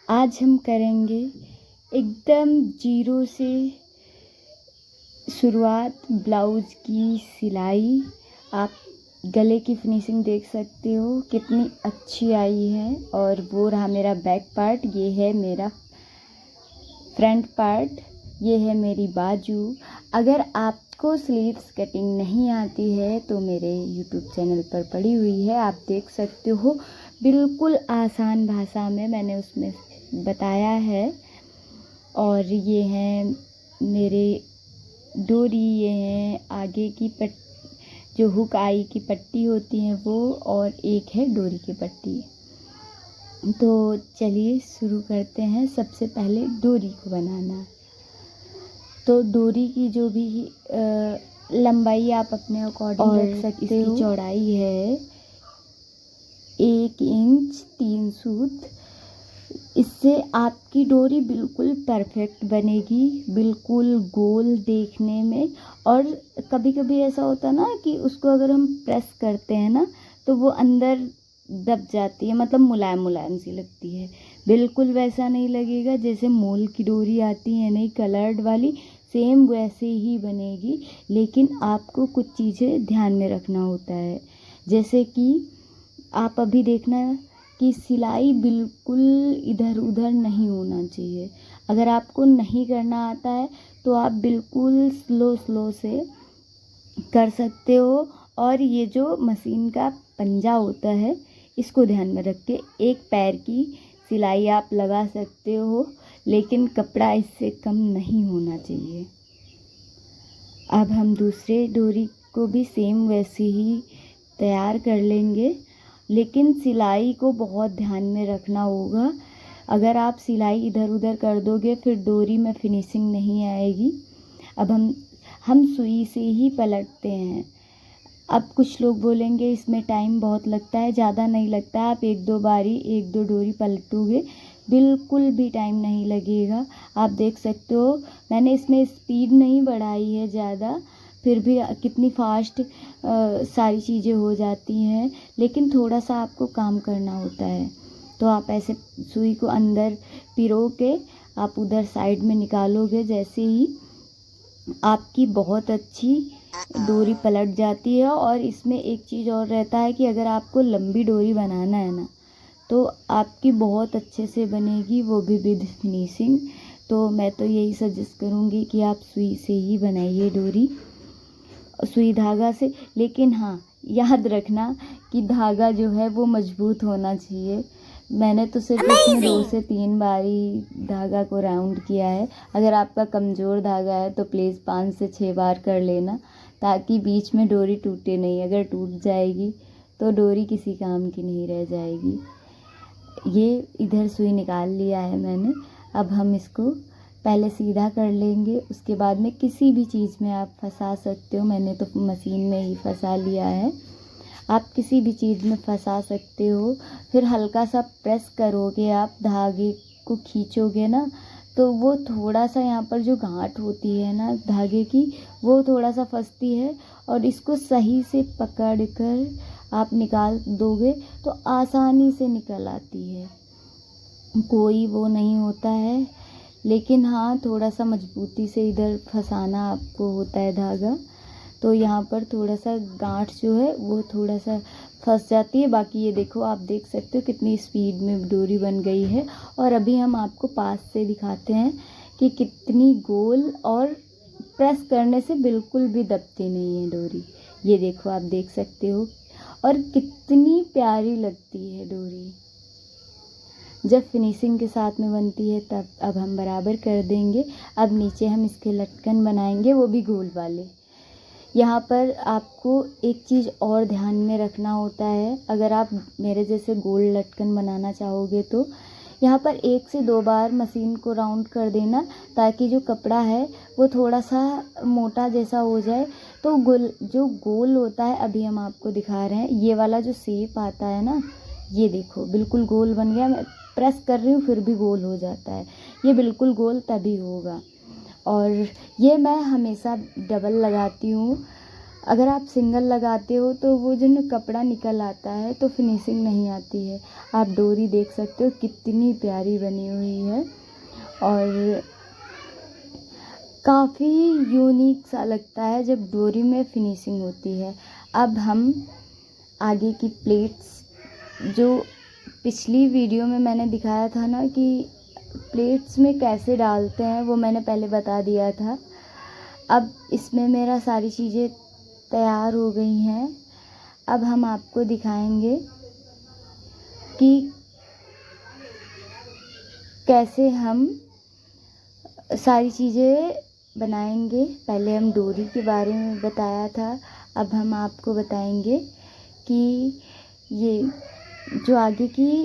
आज हम करेंगे एकदम जीरो से शुरुआत ब्लाउज़ की सिलाई। आप गले की फिनिशिंग देख सकते हो कितनी अच्छी आई है। और वो रहा मेरा बैक पार्ट, ये है मेरा फ्रंट पार्ट, ये है मेरी बाजू। अगर आपको स्लीव्स कटिंग नहीं आती है तो मेरे यूट्यूब चैनल पर पड़ी हुई है, आप देख सकते हो। बिल्कुल आसान भाषा में मैंने उसमें बताया है। और ये हैं मेरे डोरी, ये हैं आगे की जो हुक आई की पट्टी होती है वो, और एक है डोरी की पट्टी। तो चलिए शुरू करते हैं। सबसे पहले डोरी को बनाना। तो डोरी की जो भी लंबाई आप अपने अकॉर्डिंग रख सकते हो। इसकी चौड़ाई है 1 इंच 3 सूत। इससे आपकी डोरी बिल्कुल परफेक्ट बनेगी, बिल्कुल गोल देखने में। और कभी कभी ऐसा होता है ना कि उसको अगर हम प्रेस करते हैं ना तो वो अंदर दब जाती है, मतलब मुलायम मुलायम सी लगती है। बिल्कुल वैसा नहीं लगेगा जैसे मोल की डोरी आती है नहीं कलर्ड वाली, सेम वैसे ही बनेगी। लेकिन आपको कुछ चीज़ें ध्यान में रखना होता है, जैसे कि आप अभी देखना कि सिलाई बिल्कुल इधर उधर नहीं होना चाहिए। अगर आपको नहीं करना आता है तो आप बिल्कुल स्लो स्लो से कर सकते हो। और ये जो मशीन का पंजा होता है इसको ध्यान में रख के एक पैर की सिलाई आप लगा सकते हो, लेकिन कपड़ा इससे कम नहीं होना चाहिए। अब हम दूसरे डोरी को भी सेम वैसे ही तैयार कर लेंगे, लेकिन सिलाई को बहुत ध्यान में रखना होगा। अगर आप सिलाई इधर उधर कर दोगे फिर डोरी में फिनिशिंग नहीं आएगी। अब हम सुई से ही पलटते हैं। अब कुछ लोग बोलेंगे इसमें टाइम बहुत लगता है, ज़्यादा नहीं लगता है। आप एक दो डोरी पलटोगे, बिल्कुल भी टाइम नहीं लगेगा। आप देख सकते हो मैंने इसमें स्पीड नहीं बढ़ाई है ज़्यादा, फिर भी कितनी फास्ट सारी चीज़ें हो जाती हैं। लेकिन थोड़ा सा आपको काम करना होता है। तो आप ऐसे सुई को अंदर पिरो के आप उधर साइड में निकालोगे, जैसे ही आपकी बहुत अच्छी डोरी पलट जाती है। और इसमें एक चीज़ और रहता है कि अगर आपको लंबी डोरी बनाना है ना तो आपकी बहुत अच्छे से बनेगी, वो भी विद फिनिशिंग। तो मैं तो यही सजेस्ट करूँगी कि आप सुई से ही बनाइए डोरी, सुई धागा से। लेकिन हाँ, याद रखना कि धागा जो है वो मजबूत होना चाहिए। मैंने तो सिर्फ इसमें 2 से 3 बार ही धागा को राउंड किया है। अगर आपका कमज़ोर धागा है तो प्लीज़ 5 से 6 बार कर लेना, ताकि बीच में डोरी टूटे नहीं। अगर टूट जाएगी तो डोरी किसी काम की नहीं रह जाएगी। ये इधर सुई निकाल लिया है मैंने। अब हम इसको पहले सीधा कर लेंगे, उसके बाद में किसी भी चीज़ में आप फंसा सकते हो। मैंने तो मशीन में ही फंसा लिया है, आप किसी भी चीज़ में फंसा सकते हो। फिर हल्का सा प्रेस करोगे, आप धागे को खींचोगे ना तो वो थोड़ा सा यहाँ पर जो गांठ होती है ना धागे की, वो थोड़ा सा फंसती है। और इसको सही से पकड़ कर आप निकाल दोगे तो आसानी से निकल आती है, कोई वो नहीं होता है। लेकिन हाँ, थोड़ा सा मजबूती से इधर फंसाना आपको होता है धागा। तो यहाँ पर थोड़ा सा गांठ जो है वो थोड़ा सा फंस जाती है। बाकी ये देखो, आप देख सकते हो कितनी स्पीड में डोरी बन गई है। और अभी हम आपको पास से दिखाते हैं कि कितनी गोल, और प्रेस करने से बिल्कुल भी दबती नहीं है डोरी। ये देखो, आप देख सकते हो। और कितनी प्यारी लगती है डोरी जब फिनिशिंग के साथ में बनती है तब। अब हम बराबर कर देंगे। अब नीचे हम इसके लटकन बनाएंगे, वो भी गोल वाले। यहाँ पर आपको एक चीज़ और ध्यान में रखना होता है। अगर आप मेरे जैसे गोल लटकन बनाना चाहोगे तो यहाँ पर 1 से 2 बार मशीन को राउंड कर देना, ताकि जो कपड़ा है वो थोड़ा सा मोटा जैसा हो जाए। तो जो गोल होता है, अभी हम आपको दिखा रहे हैं, ये वाला जो शेप आता है ना, ये देखो बिल्कुल गोल बन गया। मैं प्रेस कर रही हूँ फिर भी गोल हो जाता है। ये बिल्कुल गोल तभी होगा। और ये मैं हमेशा डबल लगाती हूँ। अगर आप सिंगल लगाते हो तो वो जो न कपड़ा निकल आता है तो फिनिशिंग नहीं आती है। आप डोरी देख सकते हो कितनी प्यारी बनी हुई है और काफ़ी यूनिक सा लगता है जब डोरी में फिनिशिंग होती है। अब हम आगे की प्लेट्स, जो पिछली वीडियो में मैंने दिखाया था ना कि प्लेट्स में कैसे डालते हैं, वो मैंने पहले बता दिया था। अब इसमें मेरा सारी चीज़ें तैयार हो गई हैं। अब हम आपको दिखाएंगे कि कैसे हम सारी चीज़ें बनाएंगे। पहले हम डोरी के बारे में बताया था, अब हम आपको बताएंगे कि ये जो आगे की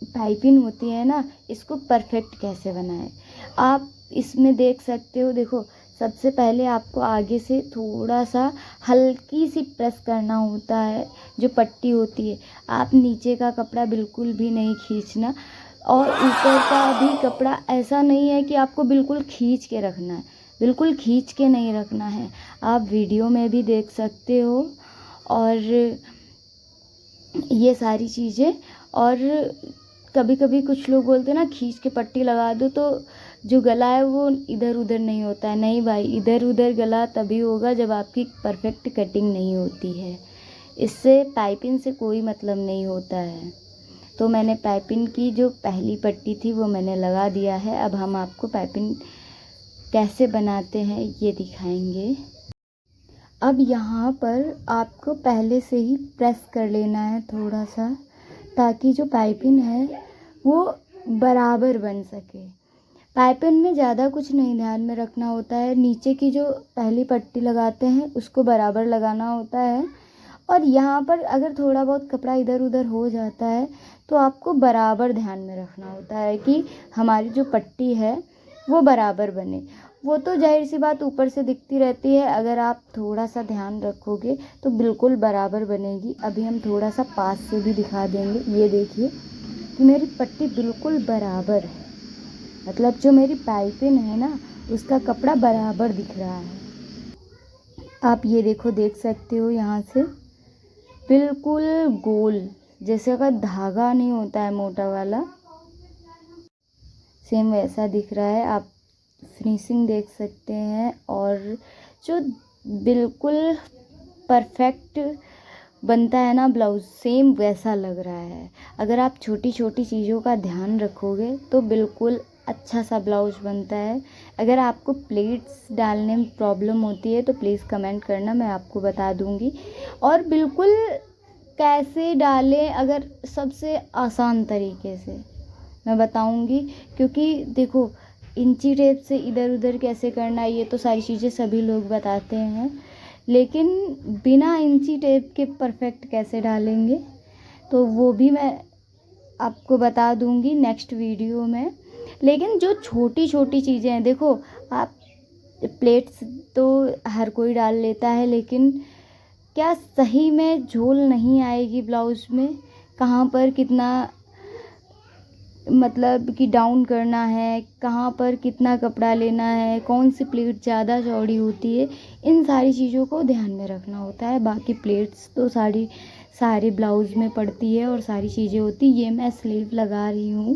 पाइपिंग होती है ना, इसको परफेक्ट कैसे बनाएं। आप इसमें देख सकते हो, देखो सबसे पहले आपको आगे से थोड़ा सा हल्की सी प्रेस करना होता है, जो पट्टी होती है। आप नीचे का कपड़ा बिल्कुल भी नहीं खींचना और ऊपर का भी कपड़ा ऐसा नहीं है कि आपको बिल्कुल खींच के रखना है, बिल्कुल खींच के नहीं रखना है। आप वीडियो में भी देख सकते हो और ये सारी चीज़ें। और कभी कभी कुछ लोग बोलते हैं ना खींच के पट्टी लगा दो तो जो गला है वो इधर उधर नहीं होता है। नहीं भाई, इधर उधर गला तभी होगा जब आपकी परफेक्ट कटिंग नहीं होती है। इससे पाइपिंग से कोई मतलब नहीं होता है। तो मैंने पाइपिंग की जो पहली पट्टी थी वो मैंने लगा दिया है। अब हम आपको पाइपिंग कैसे बनाते हैं ये दिखाएंगे। अब यहाँ पर आपको पहले से ही प्रेस कर लेना है थोड़ा सा, ताकि जो पाइपिंग है वो बराबर बन सके। पाइपिंग में ज़्यादा कुछ नहीं ध्यान में रखना होता है, नीचे की जो पहली पट्टी लगाते हैं उसको बराबर लगाना होता है। और यहाँ पर अगर थोड़ा बहुत कपड़ा इधर उधर हो जाता है तो आपको बराबर ध्यान में रखना होता है कि हमारी जो पट्टी है वो बराबर बने। वो तो जाहिर सी बात ऊपर से दिखती रहती है, अगर आप थोड़ा सा ध्यान रखोगे तो बिल्कुल बराबर बनेगी। अभी हम थोड़ा सा पास से भी दिखा देंगे। ये देखिए कि मेरी पट्टी बिल्कुल बराबर है, मतलब जो मेरी पाइपिंग है ना उसका कपड़ा बराबर दिख रहा है। आप ये देखो, देख सकते हो यहाँ से बिल्कुल गोल, जैसे अगर धागा नहीं होता है मोटा वाला, सेम वैसा दिख रहा है। आप फिनिशिंग देख सकते हैं और जो बिल्कुल परफेक्ट बनता है ना ब्लाउज़, सेम वैसा लग रहा है। अगर आप छोटी छोटी चीज़ों का ध्यान रखोगे तो बिल्कुल अच्छा सा ब्लाउज़ बनता है। अगर आपको प्लेट्स डालने में प्रॉब्लम होती है तो प्लीज़ कमेंट करना, मैं आपको बता दूँगी। और बिल्कुल कैसे डालें, अगर सबसे आसान तरीके से मैं बताऊँगी, क्योंकि देखो इंची टेप से इधर उधर कैसे करना है ये तो सारी चीज़ें सभी लोग बताते हैं, लेकिन बिना इंची टेप के परफेक्ट कैसे डालेंगे तो वो भी मैं आपको बता दूंगी नेक्स्ट वीडियो में। लेकिन जो छोटी छोटी चीज़ें हैं, देखो आप प्लेट्स तो हर कोई डाल लेता है, लेकिन क्या सही में झोल नहीं आएगी ब्लाउज़ में, कहाँ पर कितना मतलब कि डाउन करना है, कहाँ पर कितना कपड़ा लेना है, कौन सी प्लेट ज़्यादा चौड़ी होती है, इन सारी चीज़ों को ध्यान में रखना होता है। बाकी प्लेट्स तो सारे ब्लाउज़ में पड़ती है और सारी चीज़ें होती। ये मैं स्लीव लगा रही हूँ,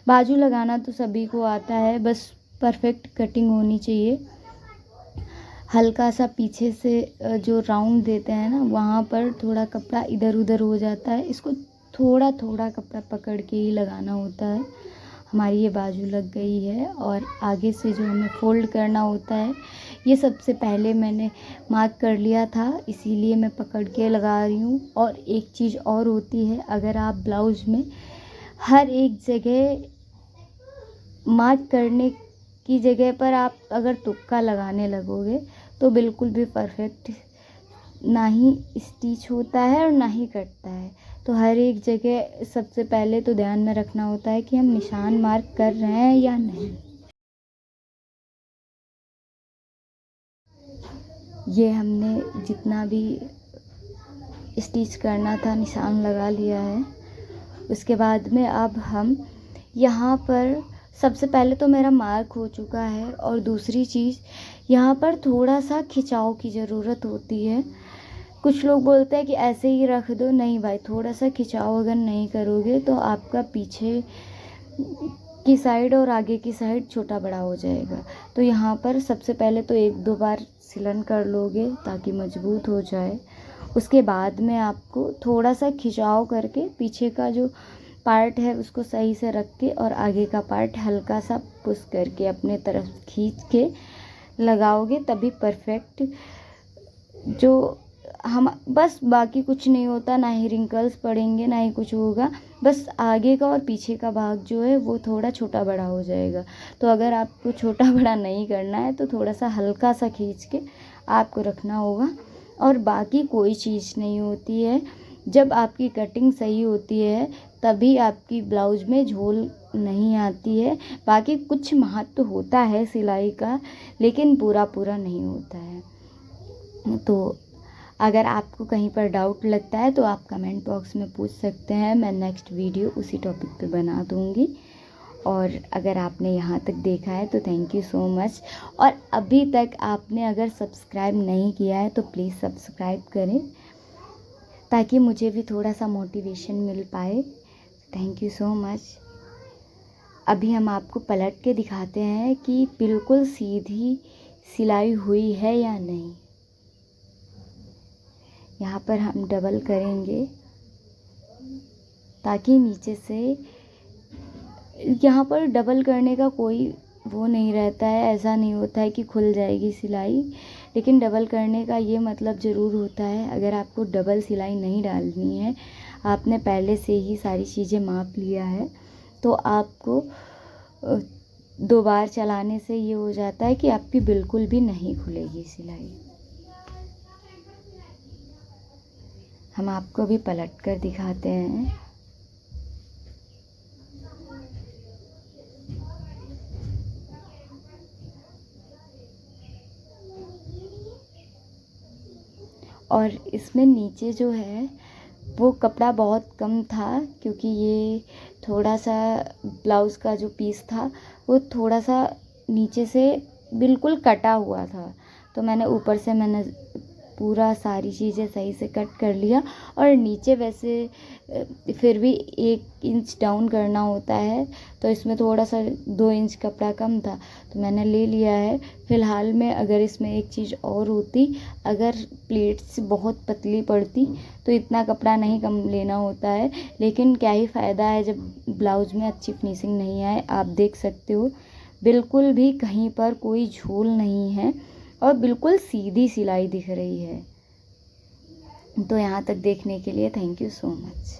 बाजू लगाना तो सभी को आता है, बस परफेक्ट कटिंग होनी चाहिए। हल्का सा पीछे से जो राउंड देते हैं ना वहाँ पर थोड़ा कपड़ा इधर उधर हो जाता है, इसको थोड़ा थोड़ा कपड़ा पकड़ के ही लगाना होता है। हमारी ये बाजू लग गई है और आगे से जो हमें फ़ोल्ड करना होता है ये सबसे पहले मैंने मार्क कर लिया था, इसीलिए मैं पकड़ के लगा रही हूँ। और एक चीज़ और होती है, अगर आप ब्लाउज़ में हर एक जगह मार्क करने की जगह पर आप अगर तुक्का लगाने लगोगे तो बिल्कुल भी परफेक्ट ना ही स्टिच होता है और ना ही कटता है। तो हर एक जगह सबसे पहले तो ध्यान में रखना होता है कि हम निशान मार्क कर रहे हैं या नहीं। ये हमने जितना भी स्टिच करना था निशान लगा लिया है। उसके बाद में अब हम यहाँ पर सबसे पहले तो मेरा मार्क हो चुका है, और दूसरी चीज़ यहाँ पर थोड़ा सा खिंचाव की ज़रूरत होती है। कुछ लोग बोलते हैं कि ऐसे ही रख दो, नहीं भाई, थोड़ा सा खिंचाव अगर नहीं करोगे तो आपका पीछे की साइड और आगे की साइड छोटा बड़ा हो जाएगा। तो यहाँ पर सबसे पहले तो 1-2 बार सिलन कर लोगे ताकि मजबूत हो जाए। उसके बाद में आपको थोड़ा सा खिंचाव करके पीछे का जो पार्ट है उसको सही से रख के और आगे का पार्ट हल्का सा पुश करके अपने तरफ खींच के लगाओगे, तभी परफेक्ट जो हम बस बाकी कुछ नहीं होता, ना ही रिंकल्स पड़ेंगे ना ही कुछ होगा, बस आगे का और पीछे का भाग जो है वो थोड़ा छोटा बड़ा हो जाएगा। तो अगर आपको छोटा बड़ा नहीं करना है तो थोड़ा सा हल्का सा खींच के आपको रखना होगा, और बाकी कोई चीज़ नहीं होती है। जब आपकी कटिंग सही होती है तभी आपकी ब्लाउज में झोल नहीं आती है। बाकी कुछ महत्व होता है सिलाई का, लेकिन पूरा पूरा नहीं होता है। तो अगर आपको कहीं पर डाउट लगता है तो आप कमेंट बॉक्स में पूछ सकते हैं, मैं नेक्स्ट वीडियो उसी टॉपिक पे बना दूँगी। और अगर आपने यहाँ तक देखा है तो थैंक यू सो मच। और अभी तक आपने अगर सब्सक्राइब नहीं किया है तो प्लीज़ सब्सक्राइब करें, ताकि मुझे भी थोड़ा सा मोटिवेशन मिल पाए। Thank you so much. अभी हम आपको पलट के दिखाते हैं कि बिल्कुल सीधी सिलाई हुई है या नहीं। यहाँ पर हम डबल करेंगे ताकि नीचे से, यहाँ पर डबल करने का कोई वो नहीं रहता है, ऐसा नहीं होता है कि खुल जाएगी सिलाई, लेकिन डबल करने का ये मतलब ज़रूर होता है। अगर आपको डबल सिलाई नहीं डालनी है, आपने पहले से ही सारी चीज़ें माप लिया है, तो आपको 2 बार चलाने से ये हो जाता है कि आपकी बिल्कुल भी नहीं खुलेगी सिलाई। हम आपको भी पलट कर दिखाते हैं। और इसमें नीचे जो है वो कपड़ा बहुत कम था, क्योंकि ये थोड़ा सा ब्लाउज़ का जो पीस था वो थोड़ा सा नीचे से बिल्कुल कटा हुआ था। तो मैंने पूरा सारी चीज़ें सही से कट कर लिया, और नीचे वैसे फिर भी 1 इंच डाउन करना होता है, तो इसमें थोड़ा सा 2 इंच कपड़ा कम था तो मैंने ले लिया है। फ़िलहाल में अगर इसमें एक चीज़ और होती, अगर प्लेट्स बहुत पतली पड़ती तो इतना कपड़ा नहीं कम लेना होता है, लेकिन क्या ही फ़ायदा है जब ब्लाउज़ में अच्छी फिनिशिंग नहीं आए। आप देख सकते हो बिल्कुल भी कहीं पर कोई झोल नहीं है और बिल्कुल सीधी सिलाई दिख रही है। तो यहाँ तक देखने के लिए थैंक यू सो मच।